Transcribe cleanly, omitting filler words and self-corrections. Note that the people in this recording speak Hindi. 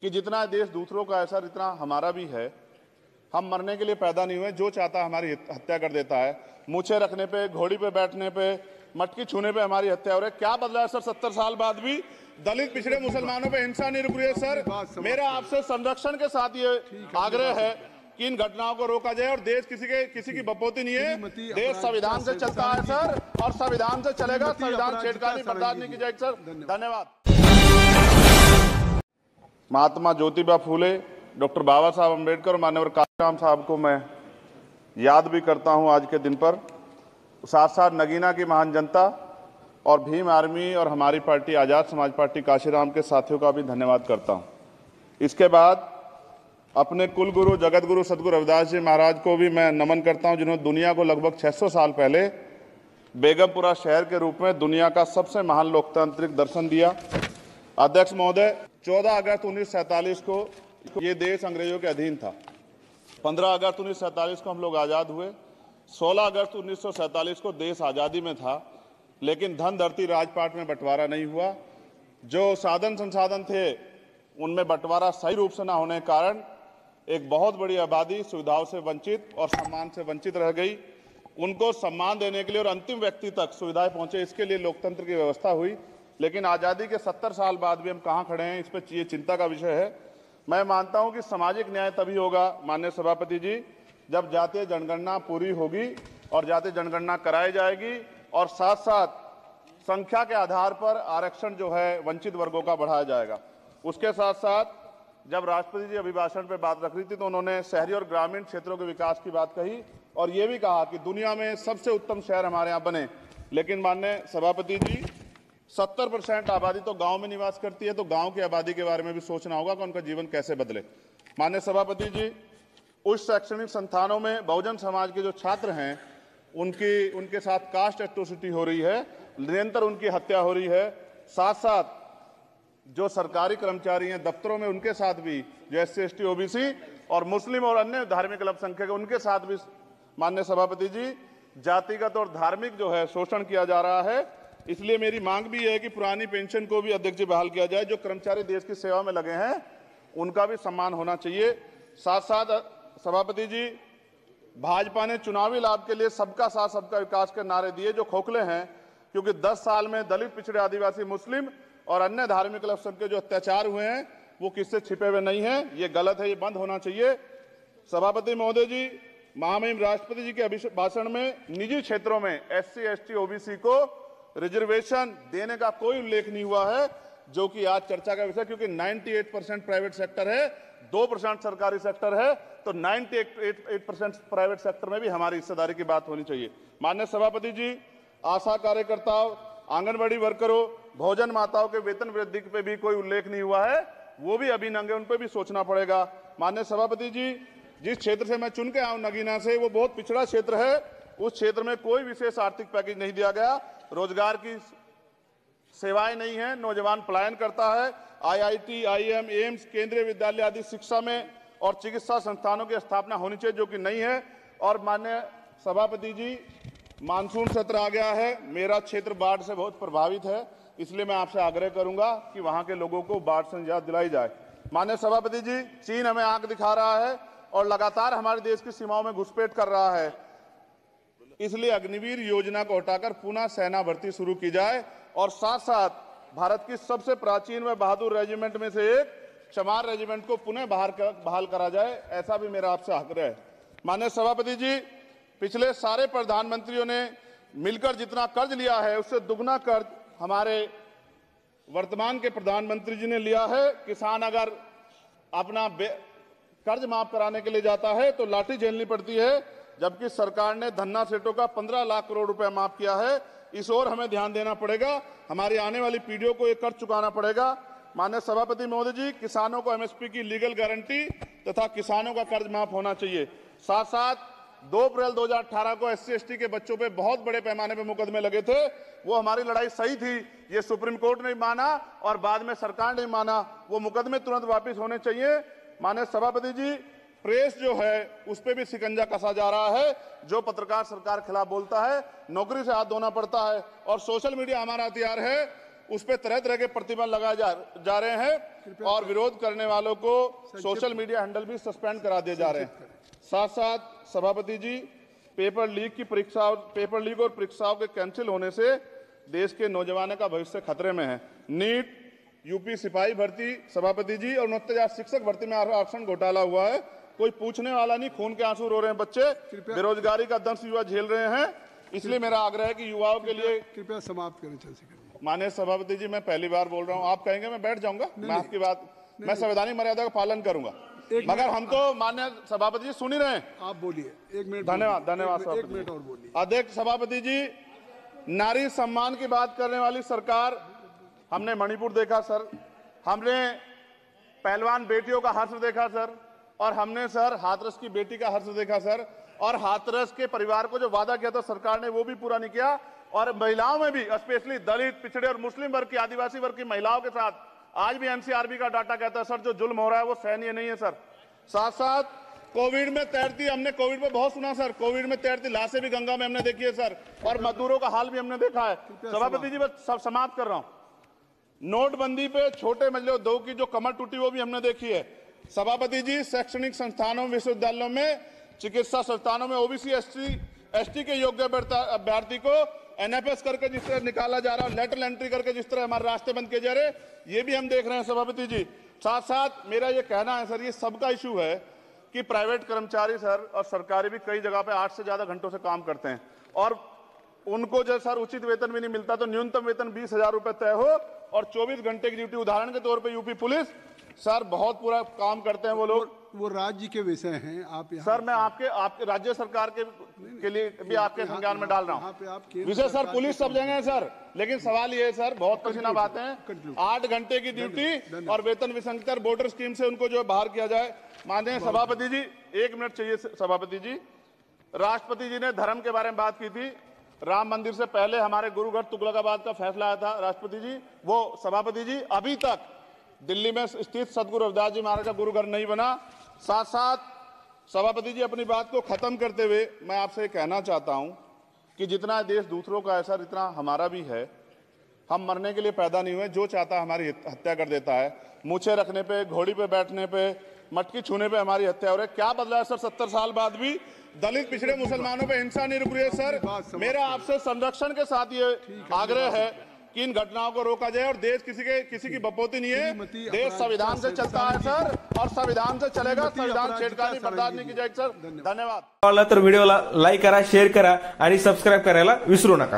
कि जितना देश दूसरों का है सर, इतना हमारा भी है। हम मरने के लिए पैदा नहीं हुए, जो चाहता है हमारी हत्या कर देता है। मूछे रखने पे, घोड़ी पे बैठने पे, मटकी छूने पे हमारी हत्या हो रही है। क्या बदला है सर 70 साल बाद भी? दलित पिछड़े मुसलमानों पे हिंसा नहीं रुक रही है सर। मेरा आपसे संरक्षण के साथ ये आग्रह है कि इन घटनाओं को रोका जाए। और देश किसी की बपोती नहीं है, देश संविधान से चलता है सर, और संविधान से चलेगा। संविधान छेड़खानी बर्दाश्त नहीं की जाएगी सर। धन्यवाद। महात्मा ज्योतिबा फूले, डॉक्टर बाबा साहब अम्बेडकर और मान्यवर काशीराम साहब को मैं याद भी करता हूं आज के दिन पर। साथ साथ नगीना की महान जनता और भीम आर्मी और हमारी पार्टी आज़ाद समाज पार्टी काशीराम के साथियों का भी धन्यवाद करता हूं। इसके बाद अपने कुल गुरु जगत गुरु सदगुरु रविदास जी महाराज को भी मैं नमन करता हूं, जिन्होंने दुनिया को लगभग 600 साल पहले बेगमपुरा शहर के रूप में दुनिया का सबसे महान लोकतांत्रिक दर्शन दिया। अध्यक्ष महोदय, 14 अगस्त 1947 को ये देश अंग्रेजों के अधीन था। 15 अगस्त 1947 को हम लोग आज़ाद हुए। 16 अगस्त 1947 को देश आज़ादी में था, लेकिन धन धरती राजपाट में बंटवारा नहीं हुआ। जो साधन संसाधन थे उनमें बंटवारा सही रूप से न होने के कारण एक बहुत बड़ी आबादी सुविधाओं से वंचित और सम्मान से वंचित रह गई। उनको सम्मान देने के लिए और अंतिम व्यक्ति तक सुविधाएं पहुंचे, इसके लिए लोकतंत्र की व्यवस्था हुई। लेकिन आज़ादी के 70 साल बाद भी हम कहाँ खड़े हैं, इस पर ये चिंता का विषय है। मैं मानता हूं कि सामाजिक न्याय तभी होगा माननीय सभापति जी, जब जातीय जनगणना पूरी होगी और जातीय जनगणना कराई जाएगी, और साथ साथ संख्या के आधार पर आरक्षण जो है वंचित वर्गों का बढ़ाया जाएगा। उसके साथ साथ जब राष्ट्रपति जी अभिभाषण पर बात रख रही थी तो उन्होंने शहरी और ग्रामीण क्षेत्रों के विकास की बात कही और ये भी कहा कि दुनिया में सबसे उत्तम शहर हमारे यहाँ बने। लेकिन माननीय सभापति जी, 70% आबादी तो गांव में निवास करती है, तो गांव की आबादी के बारे में भी सोचना होगा कि उनका जीवन कैसे बदले। माननीय सभापति जी, उच्च शैक्षणिक संस्थानों में बहुजन समाज के जो छात्र हैं उनके साथ कास्ट एट्रोसिटी हो रही है, निरंतर उनकी हत्या हो रही है। साथ साथ जो सरकारी कर्मचारी हैं दफ्तरों में, उनके साथ भी जो SC ST OBC और मुस्लिम और अन्य धार्मिक अल्पसंख्यक, उनके साथ भी माननीय सभापति जी जातिगत और धार्मिक जो है शोषण किया जा रहा है। इसलिए मेरी मांग भी है कि पुरानी पेंशन को भी अध्यक्ष जी बहाल किया जाए। जो कर्मचारी देश की सेवा में लगे हैं उनका भी सम्मान होना चाहिए। साथ साथ सभापति जी, भाजपा ने चुनावी लाभ के लिए सबका साथ सबका विकास के नारे दिए जो खोखले हैं, क्योंकि 10 साल में दलित पिछड़े आदिवासी मुस्लिम और अन्य धार्मिक अल्पसंख्यक जो अत्याचार हुए हैं वो किससे छिपे हुए नहीं है। ये गलत है, ये बंद होना चाहिए। सभापति महोदय जी, महामहिम राष्ट्रपति जी के अभिभाषण में निजी क्षेत्रों में SC ST OBC को रिजर्वेशन देने का कोई उल्लेख नहीं हुआ है, जो कि आज चर्चा का विषय, क्योंकि 98% प्राइवेट सेक्टर है, 2% सरकारी सेक्टर है, तो 98% प्राइवेट सेक्टर में भी हमारी हिस्सेदारी की बात होनी चाहिए। माननीय सभापति जी, आशा कार्यकर्ताओं, आंगनबाड़ी वर्करों, भोजन माताओं के वेतन वृद्धि पे भी कोई उल्लेख नहीं हुआ है, वो भी अभी नंगे, उन पर भी सोचना पड़ेगा। माननीय सभापति जी, जिस क्षेत्र से मैं चुन के आऊं नगीना से, वो बहुत पिछड़ा क्षेत्र है। उस क्षेत्र में कोई विशेष आर्थिक पैकेज नहीं दिया गया, रोजगार की सेवाएं नहीं है, नौजवान पलायन करता है। IIT, IIM, एम्स, केंद्रीय विद्यालय आदि शिक्षा में और चिकित्सा संस्थानों की स्थापना होनी चाहिए, जो कि नहीं है। और माननीय सभापति जी, मानसून सत्र आ गया है, मेरा क्षेत्र बाढ़ से बहुत प्रभावित है, इसलिए मैं आपसे आग्रह करूंगा कि वहां के लोगों को बाढ़ से निजात दिलाई जाए। माननीय सभापति जी, चीन हमें आंख दिखा रहा है और लगातार हमारे देश की सीमाओं में घुसपैठ कर रहा है, इसलिए अग्निवीर योजना को हटाकर पुनः सेना भर्ती शुरू की जाए। और साथ साथ भारत की सबसे प्राचीन व बहादुर रेजिमेंट में से एक चमार रेजिमेंट को पुनः बहाल करा जाए, ऐसा भी मेरा आपसे आग्रह है। माननीय सभापति जी, पिछले सारे प्रधानमंत्रियों ने मिलकर जितना कर्ज लिया है उससे दुगना कर्ज हमारे वर्तमान के प्रधानमंत्री जी ने लिया है। किसान अगर अपना कर्ज माफ कराने के लिए जाता है तो लाठी झेलनी पड़ती है, जबकि सरकार ने धन्ना सेठों का 15 लाख करोड़ रुपया माफ किया है। इस ओर हमें ध्यान देना पड़ेगा, हमारी आने वाली पीढ़ियों को ये कर्ज चुकाना पड़ेगा। माननीय सभापति महोदय जी, किसानों को MSP की लीगल गारंटी तथा किसानों का कर्ज माफ होना चाहिए। साथ साथ 2 अप्रैल 2018 को SC ST के बच्चों पे बहुत बड़े पैमाने पे मुकदमे लगे थे, वो हमारी लड़ाई सही थी, ये सुप्रीम कोर्ट ने माना और बाद में सरकार ने माना, वो मुकदमे तुरंत वापिस होने चाहिए। माननीय सभापति जी, प्रेस जो है उस पर भी शिकंजा कसा जा रहा है। जो पत्रकार सरकार खिलाफ बोलता है, नौकरी से हाथ धोना पड़ता है। और सोशल मीडिया हमारा हथियार है। उस पर तरह तरह के प्रतिबंध लगाए जा रहे हैं और विरोध करने वालों को सोशल मीडिया हैंडल भी सस्पेंड करा दिए जा रहे हैं। साथ साथ सभापति जी, पेपर लीक और परीक्षाओं के कैंसिल होने से देश के नौजवानों का भविष्य खतरे में है। नीट, यूपी सिपाही भर्ती सभापति जी और 69,000 शिक्षक भर्ती में आरक्षण घोटाला हुआ है, कोई पूछने वाला नहीं, खून के आंसू रो रहे हैं बच्चे, बेरोजगारी का दंश युवा झेल रहे हैं। इसलिए मेरा आग्रह है कि युवाओं के लिए कृपया समाप्त करें चंद्रशेखर। माननीय सभापति जी, मैं पहली बार बोल रहा हूं, आप कहेंगे मैं बैठ जाऊंगा, मैं आपकी बात, मैं संवैधानिक मर्यादा का पालन करूंगा, मगर हम तो माननीय सभापति जी सुन ही रहे हैं। आप बोलिए, 1 मिनट। धन्यवाद। 1 मिनट और बोलिए। अध्यक्ष सभापति जी, नारी सम्मान की बात करने वाली सरकार, हमने मणिपुर देखा सर, हमने पहलवान बेटियों का हर्ष देखा सर, और हमने सर हाथरस की बेटी का हर्ष देखा सर, और हाथरस के परिवार को जो वादा किया था सरकार ने वो भी पूरा नहीं किया। और महिलाओं में भी, स्पेशली दलित, पिछड़े और मुस्लिम वर्ग की, आदिवासी वर्ग की महिलाओं के साथ आज भी एनसीआरबी का डाटा कहता है सर जो जुल्म हो रहा है वो सहनीय नहीं है सर। साथ साथ कोविड में तैरती, हमने कोविड में बहुत सुना सर, कोविड में तैरती लाशें भी गंगा में हमने देखी है सर, और मजदूरों का हाल भी हमने देखा है। सभापति जी, बस सब समाप्त कर रहा हूं। नोटबंदी पे छोटे मजले उद्योग की जो कमर टूटी वो भी हमने देखी है। सभापति जी, शैक्षणिक संस्थानों, विश्वविद्यालयों में, चिकित्सा संस्थानों में ओबीसी एसटी के योग्य अभ्यर्थी को एनएफएस करके जिस तरह निकाला जा रहा है, लेटरल एंट्री करके जिस तरह हमारे रास्ते बंद किए जा रहे, ये भी हम देख रहे हैं सभापति जी। साथ साथ मेरा ये कहना है सर, ये सबका इशू है कि प्राइवेट कर्मचारी सर और सरकारी भी कई जगह पे 8 से ज्यादा घंटों से काम करते हैं और उनको जो सर उचित वेतन भी नहीं मिलता, तो न्यूनतम वेतन 20,000 रुपए तय हो और 24 घंटे की ड्यूटी। उदाहरण के तौर पे यूपी पुलिस सर बहुत पूरा काम करते हैं वो लोग, वो राज्य के विषय हैं। आप सर मैं आपके राज्य सरकार के लिए भी आपके संज्ञान में डाल रहा हूँ विषय सर, पुलिस सब जगह है सर, लेकिन सवाल ये है सर, बहुत पसीना बातें हैं, 8 घंटे की ड्यूटी और वेतन विसंगति, बॉर्डर स्कीम से उनको जो बाहर किया जाए। माननीय सभापति जी, 1 मिनट चाहिए सभापति जी। राष्ट्रपति जी ने धर्म के बारे में बात की थी, राम मंदिर से पहले हमारे गुरुघर तुगलकाबाद का फैसला आया था राष्ट्रपति जी, वो सभापति जी अभी तक दिल्ली में स्थित सदगुरु रविदास जी महाराज का गुरुघर नहीं बना। साथ साथ सभापति जी, अपनी बात को खत्म करते हुए मैं आपसे कहना चाहता हूं कि जितना देश दूसरों का है सर, इतना हमारा भी है। हम मरने के लिए पैदा नहीं हुए, जो चाहता है हमारी हत्या कर देता है। मूछे रखने पे, घोड़ी पे बैठने पे, मटकी छूने पे हमारी हत्या हो रही है। क्या बदला है सर 70 साल बाद भी? दलित, पिछड़े, मुसलमानों पे हिंसा नहीं रुक रही है सर। मेरा आपसे संरक्षण के साथ ये आग्रह है कि इन घटनाओं को रोका जाए और देश किसी की बपोती नहीं है, देश संविधान से चलता है सर और संविधान से चलेगा, संविधान छेड़खानी बर्दाश्त नहीं की जाएगी सर। धन्यवाद। तर व्हिडिओला लाईक करा, शेअर करा आणि सबस्क्राईब करायला विसरू नका।